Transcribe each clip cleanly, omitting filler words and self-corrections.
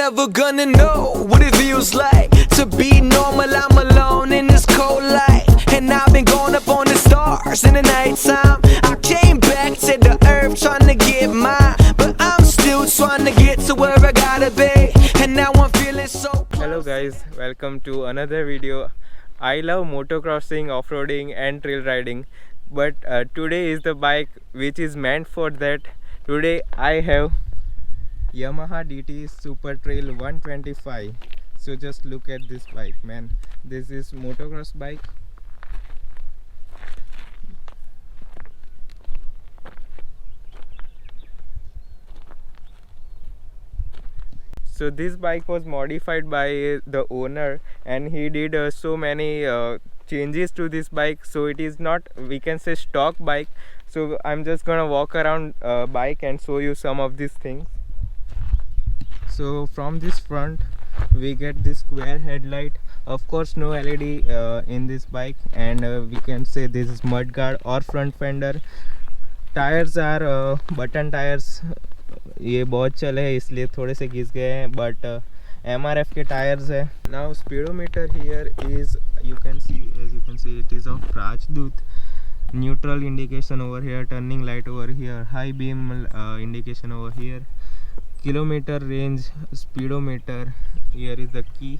never gonna know what it feels like to be normal. I'm alone in this cold light, and I've been going up on the stars in the nighttime. I came back to the earth trying to get mine, but I'm still trying to get to where I gotta be, and now I'm feeling so close. Hello guys, welcome to another video. I love motocrossing, off-roading and trail riding, but today is the bike which is meant for that. Today I have Yamaha DT Super Trail 125. So just look at this bike, man. This is motocross bike. So this bike was modified by the owner, and he did so many changes to this bike, so it is not, we can say, stock bike. So I'm just gonna walk around bike and show you some of these things. So from this front we get this square headlight, of course no LED in this bike, and we can say this is mudguard or front fender. Tyres are button tyres, ये बहुत चले हैं इसलिए थोड़े से घिस गए हैं, बट MRF के टायर्स है. Now speedometer here is, you can see, as you can see, it is of Rajdoot. Neutral indication over here, turning light over here, high beam indication over here, kilometer range, speedometer, here is the key.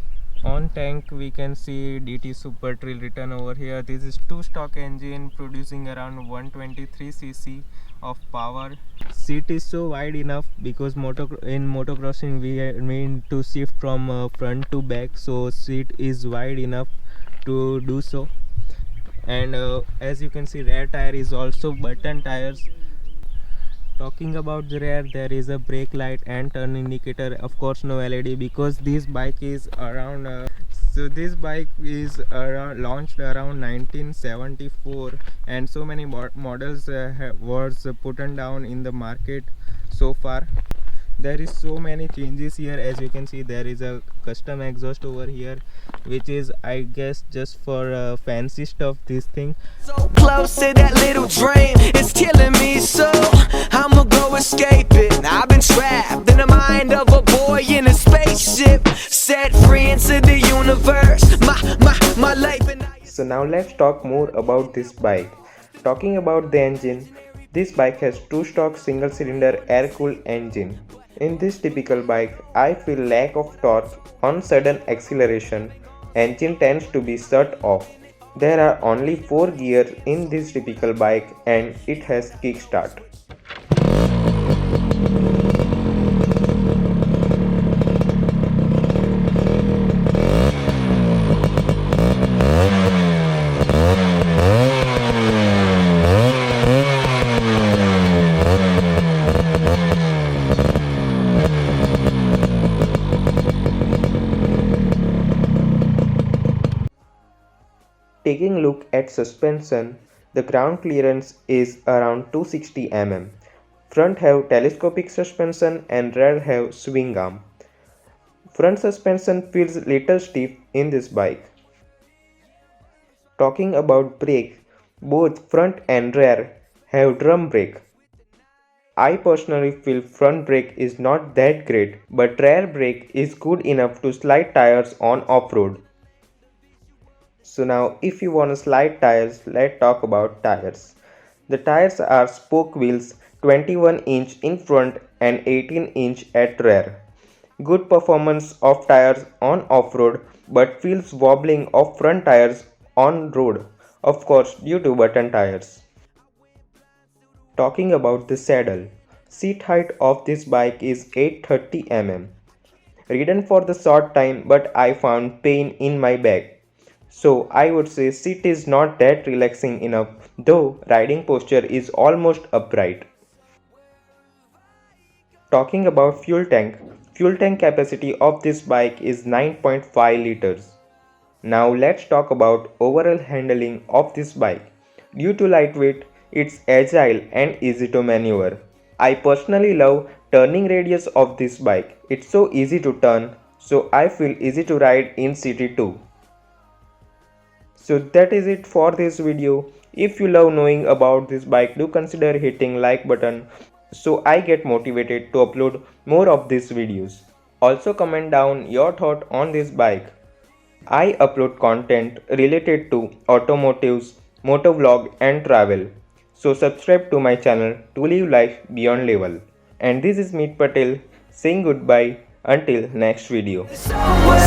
On tank we can see DT Super Trail written over here. This is 2-stock engine producing around 123 cc of power. Seat is so wide enough because in motocrossing we mean to shift from front to back, so seat is wide enough to do so. And as you can see, rear tire is also button tires. Talking about the rear, there is a brake light and turn indicator. Of course no LED because this bike is around so this bike is launched around 1974, and so many models was put down in the market so far. There is so many changes here. As you can see, there is a custom exhaust over here, which is, I guess, just for fancy stuff, this thing. So close to that little dream, it's killing me, so I'ma go escape it. I've been trapped in the mind of a boy in a spaceship, set free into the universe. My life and I. So now let's talk more about this bike. Talking about the engine, this bike has 2-stock single-cylinder air-cooled engine. In this typical bike, I feel lack of torque on sudden acceleration. Engine tends to be shut off. There are only 4 gears in this typical bike, and it has kickstart. Taking a look at suspension, the ground clearance is around 260 mm. Front have telescopic suspension and rear have swing arm. Front suspension feels little stiff in this bike. Talking about brake, both front and rear have drum brake. I personally feel front brake is not that great, but rear brake is good enough to slide tires on off-road. So now if you want to slide tires, let's talk about tires. The tires are spoke wheels, 21 inch in front and 18 inch at rear. Good performance of tires on off-road, but feels wobbling of front tires on road, of course due to button tires. Talking about the saddle, seat height of this bike is 830 mm. Ridden for the short time, but I found pain in my back. So I would say seat is not that relaxing enough, though riding posture is almost upright. Talking about fuel tank capacity of this bike is 9.5 liters. Now let's talk about overall handling of this bike. Due to lightweight, it's agile and easy to maneuver. I personally love turning radius of this bike. It's so easy to turn, so I feel easy to ride in city too. So that is it for this video. If you love knowing about this bike, do consider hitting like button so I get motivated to upload more of these videos. Also comment down your thought on this bike. I upload content related to automotives, motovlog and travel. So subscribe to my channel to live life beyond level. And this is Meet Patel saying goodbye until next video. It's always